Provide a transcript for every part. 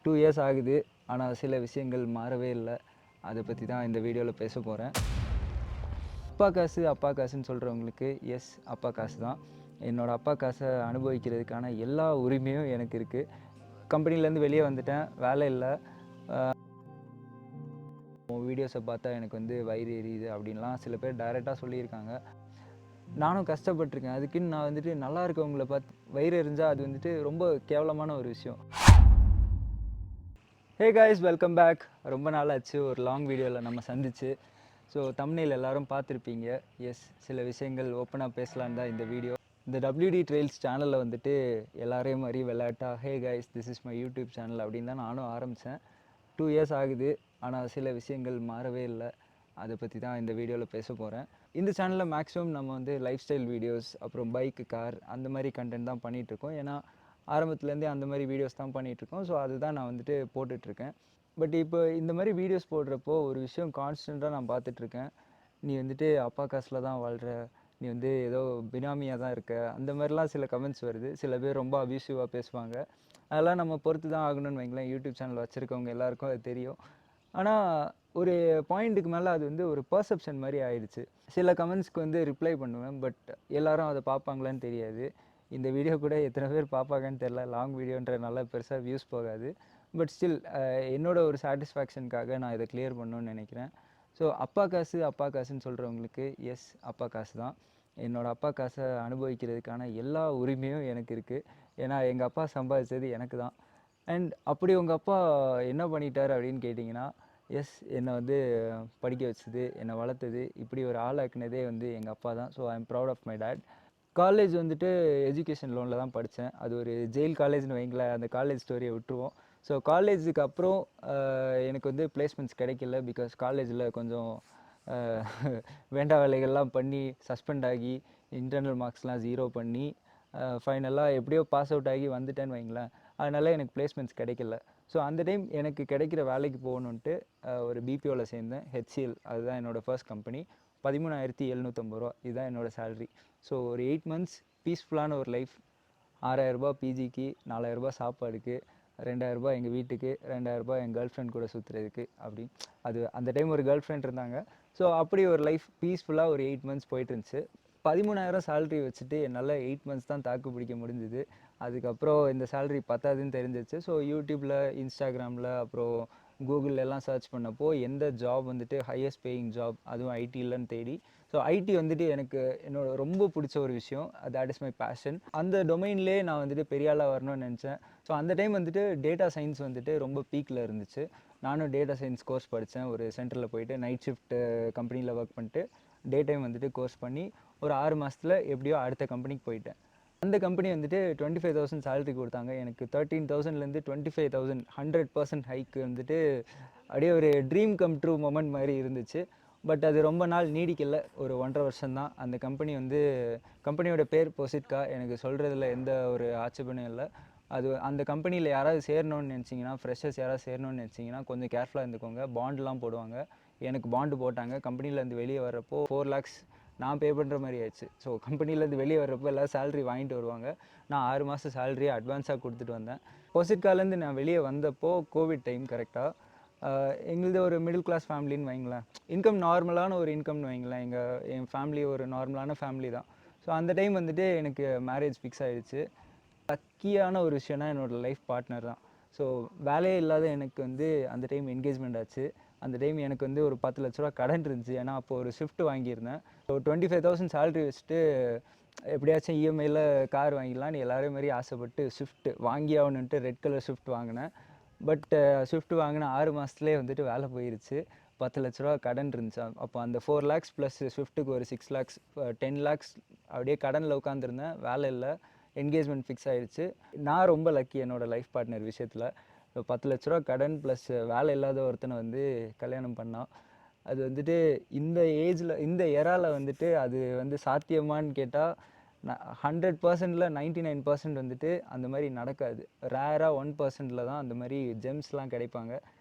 2 years ஆகுது. ஆனால் சில விஷயங்கள் மாறவே இல்லை. அதை பற்றி தான் இந்த வீடியோவில் பேச போகிறேன். அப்பா காசு அப்பா காசுன்னு சொல்கிறவங்களுக்கு எஸ், அப்பா காசு தான். என்னோடய அப்பா காசை அனுபவிக்கிறதுக்கான எல்லா உரிமையும் எனக்கு இருக்குது. கம்பெனிலேருந்து வெளியே வந்துட்டேன், வேலை இல்லை. வீடியோஸை பார்த்தா எனக்கு வந்து வயிறு எரியுது அப்படின்லாம் சில பேர் டைரெக்டாக சொல்லியிருக்காங்க. நானும் கஷ்டப்பட்டிருக்கேன். அதுக்குன்னு நான் வந்துட்டு நல்லா இருக்கவங்கள பார்த்து வயிறு எரிஞ்சால் அது வந்துட்டு ரொம்ப கேவலமான ஒரு விஷயம். Hey guys, welcome back. ரொம்ப நாள் ஆச்சு ஒரு லாங் வீடியோவில் நம்ம சந்திச்சு. ஸோ தம்ப்நெயில் எல்லாரும் பார்த்துருப்பீங்க. எஸ், சில விஷயங்கள் ஓப்பனாக பேசலான்னு தான் இந்த வீடியோ. இந்த WD ட்ரெயில்ஸ் சேனலில் வந்துட்டு எல்லாரையும் மாதிரி விளையாட்டா hey guys, this is my YouTube channel அப்படின்னு தான் நானும் ஆரம்பித்தேன். 2 இயர்ஸ் ஆகுது. ஆனால் சில விஷயங்கள் மாறவே இல்லை. அதை பற்றி தான் இந்த வீடியோவில் பேச போகிறேன். இந்த சேனலில் மேக்ஸிமம் நம்ம வந்து லைஃப் ஸ்டைல் வீடியோஸ், அப்புறம் பைக்கு, கார் அந்த மாதிரி கண்டென்ட் தான் பண்ணிகிட்ருக்கோம். ஏன்னா ஆரம்பத்துலேருந்தே அந்த மாதிரி வீடியோஸ் தான் பண்ணிகிட்ருக்கோம். ஸோ அதுதான் நான் வந்துட்டு போட்டுட்ருக்கேன். பட் இப்போ இந்த மாதிரி வீடியோஸ் போடுறப்போ ஒரு விஷயம் கான்ஸ்டண்ட்டாக நான் பார்த்துட்ருக்கேன். நீ வந்துட்டு அப்பா காசில் தான் வாழ்கிற, நீ வந்து ஏதோ பினாமியாக தான் இருக்க, அந்த மாதிரிலாம் சில கமெண்ட்ஸ் வருது. சில பேர் ரொம்ப அபியூசிவாக பேசுவாங்க. அதெல்லாம் நம்ம பொறுத்து தான் ஆகணும்னு வைங்களேன். யூடியூப் சேனல் வச்சுருக்கவங்க எல்லாருக்கும் அது தெரியும். ஆனால் ஒரு பாயிண்ட்டுக்கு மேலே அது வந்து ஒரு பர்செப்ஷன் மாதிரி ஆயிடுச்சு. சில கமெண்ட்ஸ்க்கு வந்து ரிப்ளை பண்ணுவேன், பட் எல்லாரும் அதை பார்ப்பாங்களான்னு தெரியாது. இந்த வீடியோ கூட எத்தனை பேர் பார்ப்பாங்கன்னு தெரில. லாங் வீடியோன்றனால பெருசாக வியூஸ் போகாது. பட் ஸ்டில் என்னோட ஒரு சாட்டிஸ்ஃபேக்ஷனுக்காக நான் இதை கிளியர் பண்ணணும்னு நினைக்கிறேன். ஸோ அப்பா காசு அப்பா காசுன்னு சொல்கிறவங்களுக்கு எஸ், அப்பா காசு தான். என்னோடய அப்பா காசை அனுபவிக்கிறதுக்கான எல்லா உரிமையும் எனக்கு இருக்குது. ஏன்னா எங்கள் அப்பா சம்பாதிச்சது எனக்கு தான். அண்ட் அப்படி உங்கள் அப்பா என்ன பண்ணிட்டார் அப்படின்னு கேட்டிங்கன்னா, எஸ், என்னை வந்து படிக்க வச்சது, என்னை வளர்த்தது, இப்படி ஒரு ஆளாக்குனதே வந்து எங்கள் அப்பா தான். So I am proud of my dad. College வந்துட்டு எஜுகேஷன் லோனில் தான் படித்தேன். அது ஒரு ஜெயில் காலேஜ்னு வைங்களேன். அந்த காலேஜ் ஸ்டோரியை விட்டுருவோம். ஸோ காலேஜுக்கு அப்புறம் எனக்கு வந்து பிளேஸ்மெண்ட்ஸ் கிடைக்கல. பிகாஸ் காலேஜில் கொஞ்சம் வேண்டா வேலைகள்லாம் பண்ணி சஸ்பெண்ட் ஆகி இன்டர்னல் மார்க்ஸ்லாம் 0 பண்ணி ஃபைனலாக எப்படியோ பாஸ் அவுட் ஆகி வந்துட்டேன்னு வைங்களேன். அதனால் எனக்கு பிளேஸ்மெண்ட்ஸ் கிடைக்கல. ஸோ அந்த டைம் எனக்கு கிடைக்கிற வேலைக்கு போகணுன்ட்டு ஒரு பிபிஓவில் சேர்ந்தேன். HCL, அதுதான் என்னோடய ஃபர்ஸ்ட் கம்பெனி. 13,750 ரூபா இதுதான் என்னோடய சேலரி. ஸோ ஒரு 8 மந்த்ஸ் பீஸ்ஃபுல்லான ஒரு லைஃப். 6,000 ரூபா பிஜிக்கு, 4,000 ரூபா சாப்பாடுக்கு, 2,000 ரூபா எங்கள் வீட்டுக்கு, 2,000 ரூபா என் கேர்ள் ஃப்ரெண்ட் கூட சுற்றுறதுக்கு. அப்படி அது அந்த டைம் ஒரு கேர்ள் ஃப்ரெண்ட் இருந்தாங்க. ஸோ அப்படி ஒரு லைஃப் பீஸ்ஃபுல்லாக ஒரு 8 மந்த்ஸ் போயிட்டு இருந்துச்சு. 13,000 சேலரி வச்சுட்டு என்னால் 8 மந்த்ஸ் தான் தாக்கு பிடிக்க முடிஞ்சுது. அதுக்கப்புறம் இந்த சேலரி பத்தாதுன்னு தெரிஞ்சிச்சு. ஸோ யூடியூப்பில், இன்ஸ்டாகிராமில், அப்புறம் கூகுளில் எல்லாம் சர்ச் பண்ணப்போ எந்த ஜாப் வந்துட்டு ஹையஸ்ட் பேயிங் ஜாப், அதுவும் ஐடிலன்னு தேடி. ஸோ ஐடி வந்துட்டு எனக்கு என்னோட ரொம்ப பிடிச்ச ஒரு விஷயம். That is my passion. அந்த டொமைன்லேயே நான் வந்துட்டு பெரிய ஆளாக வரணும்னு நினச்சேன். ஸோ அந்த டைம் வந்துட்டு டேட்டா சயின்ஸ் வந்துட்டு ரொம்ப பீக்கில் இருந்துச்சு. நானும் டேட்டா சயின்ஸ் கோர்ஸ் படித்தேன். ஒரு சென்டரில் போயிட்டு நைட் ஷிஃப்ட் கம்பெனியில் ஒர்க் பண்ணிட்டு டே டைம் வந்துட்டு கோர்ஸ் பண்ணி ஒரு 6 மாதத்தில் எப்படியோ அடுத்த கம்பெனிக்கு போயிட்டேன். அந்த கம்பெனி வந்துட்டு 25,000 சேலரி கொடுத்தாங்க. எனக்கு 13,000லேருந்து 25,000 100% ஹைக்கு வந்துட்டு அப்படியே ஒரு ட்ரீம் கம் ட்ரூ மொமெண்ட் மாதிரி இருந்துச்சு. பட் அது ரொம்ப நாள் நீடிக்கலை. ஒரு 1.5 வருஷம்தான். அந்த கம்பெனி வந்து கம்பெனியோட பேர் பொசிட்கா. எனக்கு சொல்கிறதுல எந்த ஒரு ஆட்சேபனையும் இல்லை. அது அந்த கம்பெனியில் யாராவது சேரணும்னு நினச்சிங்கன்னா, ஃப்ரெஷர்ஸ் யாராவது சேரணும்னு நினச்சிங்கன்னா கொஞ்சம் கேர்ஃபுல்லாக இருந்துக்கோங்க. பாண்டெலாம் போடுவாங்க. எனக்கு பாண்டு போட்டாங்க. கம்பெனிலேருந்து வெளியே வர்றப்போ 4 lakhs நான் பே பண்ணுற மாதிரி ஆயிடுச்சு. ஸோ கம்பெனிலேருந்து வெளியே வர்றப்போ எல்லாம் சேலரி வாங்கிட்டு வருவாங்க. நான் 6 மாதம் சேலரியை அட்வான்ஸாக கொடுத்துட்டு வந்தேன். பொசிட்காலேருந்து நான் வெளியே வந்தப்போ கோவிட் டைம் கரெக்டாக. எங்களுது ஒரு மிடில் கிளாஸ் ஃபேமிலின்னு வைங்களேன். இன்கம் நார்மலான ஒரு இன்கம்னு வைங்களேன். என் ஃபேமிலி ஒரு நார்மலான ஃபேமிலி தான். ஸோ அந்த டைம் வந்துட்டு எனக்கு மேரேஜ் ஃபிக்ஸ் ஆகிடுச்சு. லக்கியான ஒரு விஷயம்னா என்னோடய லைஃப் பார்ட்னர் தான். ஸோ வேலையே இல்லாத எனக்கு வந்து அந்த டைம் என்கேஜ்மெண்ட் ஆச்சு. அந்த டைம் எனக்கு வந்து ஒரு 10 லட்ச ரூபா கடன் இருந்துச்சு. ஏன்னா அப்போது ஒரு ஷிஃப்ட் வாங்கியிருந்தேன். ஸோ 25,000 சேலரி வச்சுட்டு எப்படியாச்சும் இஎம்ஐயில் கார் வாங்கிடலான்னு எல்லாரும் மாரி ஆசைப்பட்டு ஷிஃப்ட் வாங்கி ஆகணுன்ட்டு ரெட் கலர் ஷிஃப்ட் வாங்கினேன். பட் ஷிஃப்ட் வாங்கின 6 மாதத்துலேயே வந்துட்டு வேலை போயிருச்சு. 10 லட்ச ரூபா கடன் இருந்துச்சு. அப்போ அந்த 4 lakhs ப்ளஸ் ஷிஃப்ட்டுக்கு ஒரு 6 lakhs 10 lakhs அப்படியே கடனில் உட்காந்துருந்தேன். வேலை இல்லை. என்கேஜ்மெண்ட் ஃபிக்ஸ் ஆகிடுச்சு. நான் ரொம்ப லக்கி என்னோடய லைஃப் பார்ட்னர் விஷயத்தில். 10 லட்ச ரூபா கடன் ப்ளஸ் வேலை இல்லாத ஒருத்தனை வந்து கல்யாணம் பண்ணான். அது வந்துட்டு இந்த ஏஜில், இந்த எராவில் வந்துட்டு அது வந்து சாத்தியமானு கேட்டால் 100%ல் 99% வந்துட்டு அந்த மாதிரி நடக்காது. ரேராக 1%ல் தான் அந்த மாதிரி ஜெம்ஸ்லாம் கிடைப்பாங்க.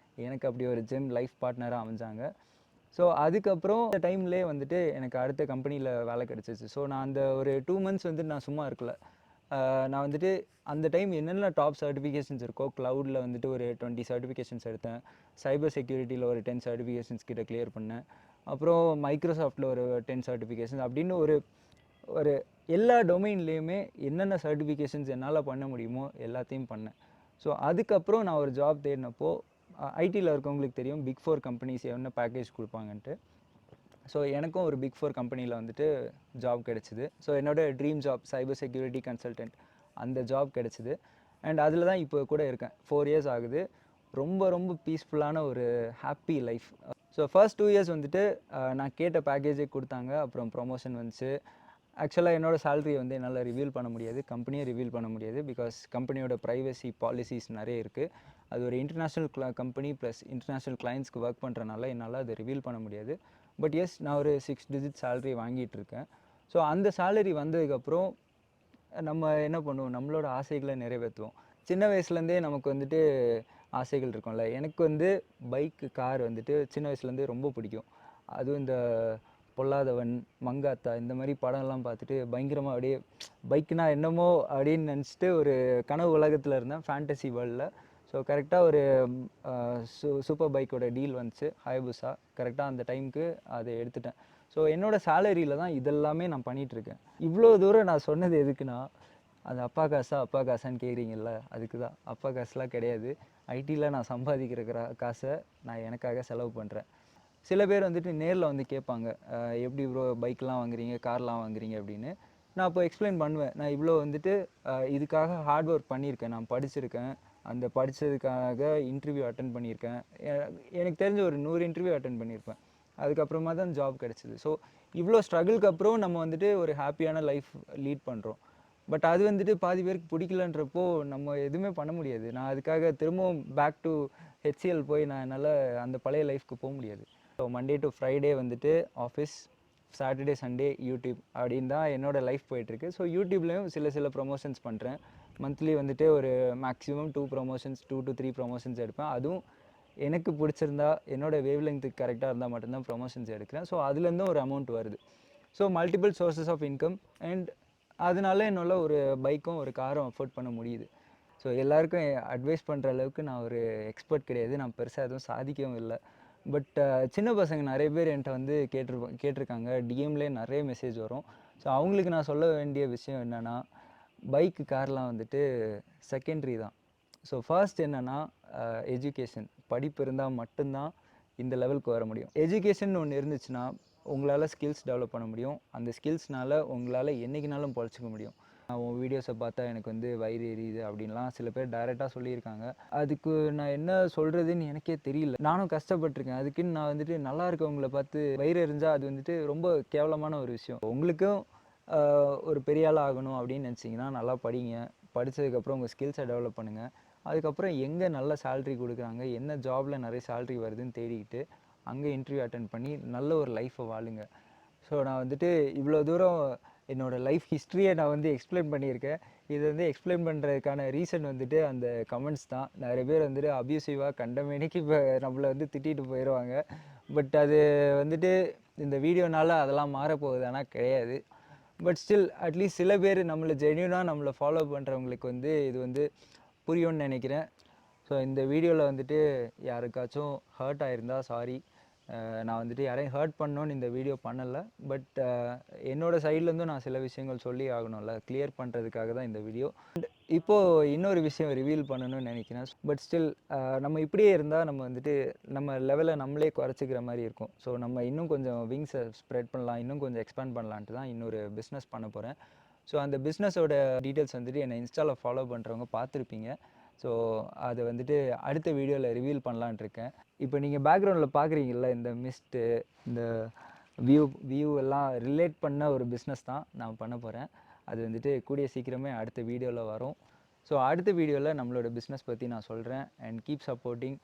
எனக்கு அப்படி ஒரு ஜெம் லைஃப் பார்ட்னராக அமைஞ்சாங்க. ஸோ அதுக்கப்புறம் அந்த டைம்லேயே வந்துட்டு எனக்கு அடுத்த கம்பெனியில் வேலை கிடச்சிச்சு. ஸோ நான் அந்த ஒரு 2 months வந்துட்டு நான் சும்மா இருக்கல. நான் வந்துட்டு அந்த டைம் என்னென்ன டாப் சர்டிஃபிகேஷன்ஸ் இருக்கோ க்ளவுடில் வந்துட்டு ஒரு 20 சர்டிஃபிகேஷன்ஸ் எடுத்தேன். சைபர் செக்யூரிட்டியில் ஒரு 10 சர்டிஃபிகேஷன்ஸ் கிட்ட கிளியர் பண்ணேன். அப்புறம் மைக்ரோசாஃப்ட்டில் ஒரு 10 சர்டிஃபிகேஷன்ஸ் அப்படின்னு ஒரு ஒரு எல்லா டொமைன்லேயுமே என்னென்ன சர்டிஃபிகேஷன்ஸ் என்னால் பண்ண முடியுமோ எல்லாத்தையும் பண்ணேன். ஸோ அதுக்கப்புறம் நான் ஒரு ஜாப் தேடினப்போ ஐடியில் இருக்கவங்களுக்கு தெரியும் பிக் 4 கம்பெனிஸ் என்ன பேக்கேஜ் கொடுப்பாங்கன்ட்டு. ஸோ எனக்கும் ஒரு பிக் 4 கம்பெனியில் வந்துட்டு ஜாப் கிடச்சிது. ஸோ என்னோடய dream job cyber security consultant அந்த ஜாப் கிடச்சிது. அண்ட் அதில் தான் இப்போ கூட இருக்கேன். 4 இயர்ஸ் ஆகுது. ரொம்ப ரொம்ப பீஸ்ஃபுல்லான ஒரு happy life. So first 2 years வந்துட்டு நான் கேட்ட பேக்கேஜே கொடுத்தாங்க. அப்புறம் ப்ரொமோஷன் வந்துச்சு. ஆக்சுவலாக என்னோடய சேலரியை வந்து என்னால் ரிவீல் பண்ண முடியாது, கம்பெனியை ரிவீல் பண்ண முடியாது. பிகாஸ் கம்பெனியோட ப்ரைவசி பாலிசிஸ் நிறைய இருக்குது. அது ஒரு இன்டர்நேஷ்னல் கம்பெனி ப்ளஸ் இன்டர்நேஷ்னல் கிளைண்ட்ஸ்க்கு ஒர்க் பண்ணுறனால என்னால் அதை ரிவீல் பண்ண முடியாது. பட் எஸ், நான் ஒரு 6 டிஜிட் சேலரி வாங்கிட்டு இருக்கேன். ஸோ அந்த சேலரி வந்ததுக்கப்புறம் நம்ம என்ன பண்ணுவோம், நம்மளோட ஆசைகளை நிறைவேற்றுவோம். சின்ன வயசுலேருந்தே நமக்கு வந்துட்டு ஆசைகள் இருக்கும்ல. எனக்கு வந்து பைக்கு, கார் வந்துட்டு சின்ன வயசுலேருந்தே ரொம்ப பிடிக்கும். அதுவும் இந்த பொல்லாதவன், மங்காத்தா இந்த மாதிரி படம்லாம் பார்த்துட்டு பயங்கரமாக அப்படியே பைக்குனா என்னமோ அப்படின்னு நினச்சிட்டு ஒரு கனவு உலகத்தில் இருந்தேன், ஃபேண்டசி வேர்ல்டில். ஸோ கரெக்டாக ஒரு சூப்பர் பைக்கோட டீல் வந்துச்சு, ஹயபுசா. கரெக்டாக அந்த டைமுக்கு அதை எடுத்துட்டேன். ஸோ என்னோடய சேலரியில் தான் இதெல்லாமே நான் பண்ணிகிட்ருக்கேன். இவ்வளோ தூரம் நான் சொன்னது எதுக்குன்னா, அது அப்பா காசா அப்பா காசான்னு கேட்குறீங்கல்ல, அதுக்கு தான். அப்பா காசுலாம் கிடையாது. ஐடியில் நான் சம்பாதிக்கிற காசை நான் எனக்காக செலவு பண்ணுறேன். சில பேர் வந்துட்டு நேரில் வந்து கேட்பாங்க, எப்படி ப்ரோ பைக்லாம் வாங்குறீங்க, கார்லாம் வாங்குறீங்க அப்படின்னு. நான் அப்போ எக்ஸ்பிளைன் பண்ணுவேன். நான் இவ்வளோ வந்துட்டு இதுக்காக ஹார்ட் ஒர்க் பண்ணியிருக்கேன், நான் படிச்சிருக்கேன், அந்த படித்ததுக்காக இன்டர்வியூ அட்டன் பண்ணியிருக்கேன். எனக்கு தெரிஞ்ச ஒரு 100 இன்டர்வியூ அட்டன் பண்ணியிருப்பேன். அதுக்கப்புறமா தான் ஜாப் கிடச்சிது. ஸோ இவ்வளோ ஸ்ட்ரகிளுக்கு அப்புறம் நம்ம வந்துட்டு ஒரு ஹாப்பியான லைஃப் லீட் பண்ணுறோம். பட் அது வந்துட்டு பாதி பேருக்கு பிடிக்கலன்றப்போ நம்ம எதுவுமே பண்ண முடியாது. நான் அதுக்காக திரும்பவும் பேக் டு ஹெச்சிஎல் போய் நான் என்னால் அந்த பழைய லைஃப்க்கு போக முடியாது. ஸோ மண்டே டு ஃப்ரைடே வந்துட்டு ஆஃபீஸ், சாட்டர்டே சண்டே யூடியூப் அப்படின்னு தான் என்னோடய லைஃப் போயிட்டுருக்கு. ஸோ யூடியூப்லேயும் சில ப்ரொமோஷன்ஸ் பண்ணுறேன். மந்த்லி வந்துட்டு ஒரு மேக்ஸிமம் 2 ப்ரொமோஷன்ஸ், 2 to 3 ப்ரொமோஷன்ஸ் எடுப்பேன். அதுவும் எனக்கு பிடிச்சிருந்தா, என்னோடய வேவ் லெங்த்துக்கு கரெக்டாக இருந்தால் மட்டும்தான் ப்ரொமோஷன்ஸ் எடுக்கிறேன். ஸோ அதுலேருந்தும் ஒரு அமௌண்ட் வருது. So multiple sources of income. And அதனால என்னால் ஒரு பைக்கும் ஒரு காரும் அஃபோர்ட் பண்ண முடியுது. ஸோ எல்லாருக்கும் அட்வைஸ் பண்ணுற அளவுக்கு நான் ஒரு எக்ஸ்பர்ட் கிடையாது. நான் பெருசாக எதுவும் சாதிக்கவும் இல்லை. பட் சின்ன பசங்க நிறைய பேர் என்கிட்ட வந்து கேட்டிருக்காங்க. டிஎம்லேயே நிறைய மெசேஜ் வரும். ஸோ அவங்களுக்கு நான் சொல்ல வேண்டிய விஷயம் என்னென்னா, பைக்கு, கார்லாம் வந்துட்டு செகண்டரி தான். ஸோ ஃபர்ஸ்ட் என்னென்னா எஜுகேஷன். படிப்பு இருந்தால் மட்டும்தான் இந்த லெவலுக்கு வர முடியும். எஜுகேஷன் ஒன்று இருந்துச்சுன்னா உங்களால் ஸ்கில்ஸ் டெவலப் பண்ண முடியும். அந்த ஸ்கில்ஸ்னால் உங்களால் என்றைக்குனாலும் பொழைச்சிக்க முடியும். உன் வீடியோஸை பார்த்தா எனக்கு வந்து வயிறு எரியுது அப்படின்லாம் சில பேர் டைரெக்டாக சொல்லியிருக்காங்க. அதுக்கு நான் என்ன சொல்கிறதுன்னு எனக்கே தெரியல. நானும் கஷ்டப்பட்டிருக்கேன். அதுக்குன்னு நான் வந்துட்டு நல்லா இருக்கவங்கள பார்த்து வயிறு எரிஞ்சால் அது வந்துட்டு ரொம்ப கேவலமான ஒரு விஷயம். உங்களுக்கும் ஒரு பெரிய ஆள் ஆகணும் அப்படின்னு நினச்சிங்கன்னா நல்லா படிங்க. படித்ததுக்கப்புறம் உங்கள் ஸ்கில்ஸை டெவலப் பண்ணுங்கள். அதுக்கப்புறம் எங்கே நல்ல சேலரி கொடுக்குறாங்க, என்ன ஜாபில் நிறைய சேலரி வருதுன்னு தேடிக்கிட்டு அங்கே இன்டர்வியூ அட்டன் பண்ணி நல்ல ஒரு லைஃப்பை வாழுங்க. ஸோ நான் வந்துட்டு இவ்வளோ தூரம் என்னோடய லைஃப் ஹிஸ்ட்ரியை நான் வந்து எக்ஸ்பிளைன் பண்ணியிருக்கேன். இது வந்து எக்ஸ்பிளைன் பண்ணுறதுக்கான ரீசன் வந்துட்டு அந்த கமெண்ட்ஸ் தான். நிறைய பேர் வந்துட்டு அப்யூசிவாக கண்டமேனிக்கு இப்போ நம்மளை வந்து திட்டிகிட்டு போயிடுவாங்க. பட் அது வந்துட்டு இந்த வீடியோனால் அதெல்லாம் மாறப்போகுது, ஆனால் கிடையாது. பட் ஸ்டில் அட்லீஸ்ட் சில பேர் நம்மளை ஜென்யூனாக நம்மளை ஃபாலோ பண்ணுறவங்களுக்கு வந்து இது வந்து புரியும்னு நினைக்கிறேன். ஸோ இந்த வீடியோவில் வந்துட்டு யாருக்காச்சும் ஹர்ட் ஆகிருந்தால் சாரி. நான் வந்துட்டு யாரையும் ஹர்ட் பண்ணணுன்னு இந்த வீடியோ பண்ணலை. பட் என்னோடய சைட்லேருந்தும் நான் சில விஷயங்கள் சொல்லி ஆகணும்ல, கிளியர் பண்ணுறதுக்காக தான் இந்த வீடியோ. இப்போது இன்னொரு விஷயம் ரிவீல் பண்ணணும்னு நினைக்கிறேன். பட் ஸ்டில் நம்ம இப்படியே இருந்தால் நம்ம வந்துட்டு நம்ம லெவலை நம்மளே குறைச்சிக்கிற மாதிரி இருக்கும். ஸோ நம்ம இன்னும் கொஞ்சம் விங்ஸை ஸ்ப்ரெட் பண்ணலாம், இன்னும் கொஞ்சம் எக்ஸ்பேண்ட் பண்ணலான்ட்டு தான் இன்னொரு பிஸ்னஸ் பண்ண போகிறேன். ஸோ அந்த பிஸ்னஸோட டீட்டெயில்ஸ் வந்துட்டு என்னை இன்ஸ்டாவில் ஃபாலோ பண்ணுறவங்க பார்த்துருப்பீங்க. ஸோ அதை வந்துட்டு அடுத்த வீடியோவில் ரிவீல் பண்ணலான் இருக்கேன். இப்போ நீங்கள் பேக்ரவுண்டில் பார்க்குறீங்கல்ல, இந்த மிஸ்ட்டு, இந்த வியூ எல்லாம் ரிலேட் பண்ண ஒரு பிஸ்னஸ் தான் நான் பண்ண போகிறேன். அது வந்துட்டு கூடிய சீக்கிரமே அடுத்த வீடியோவில் வரும். ஸோ அடுத்த வீடியோவில் நம்மளோட பிஸ்னஸ் பற்றி நான் சொல்கிறேன். And keep supporting.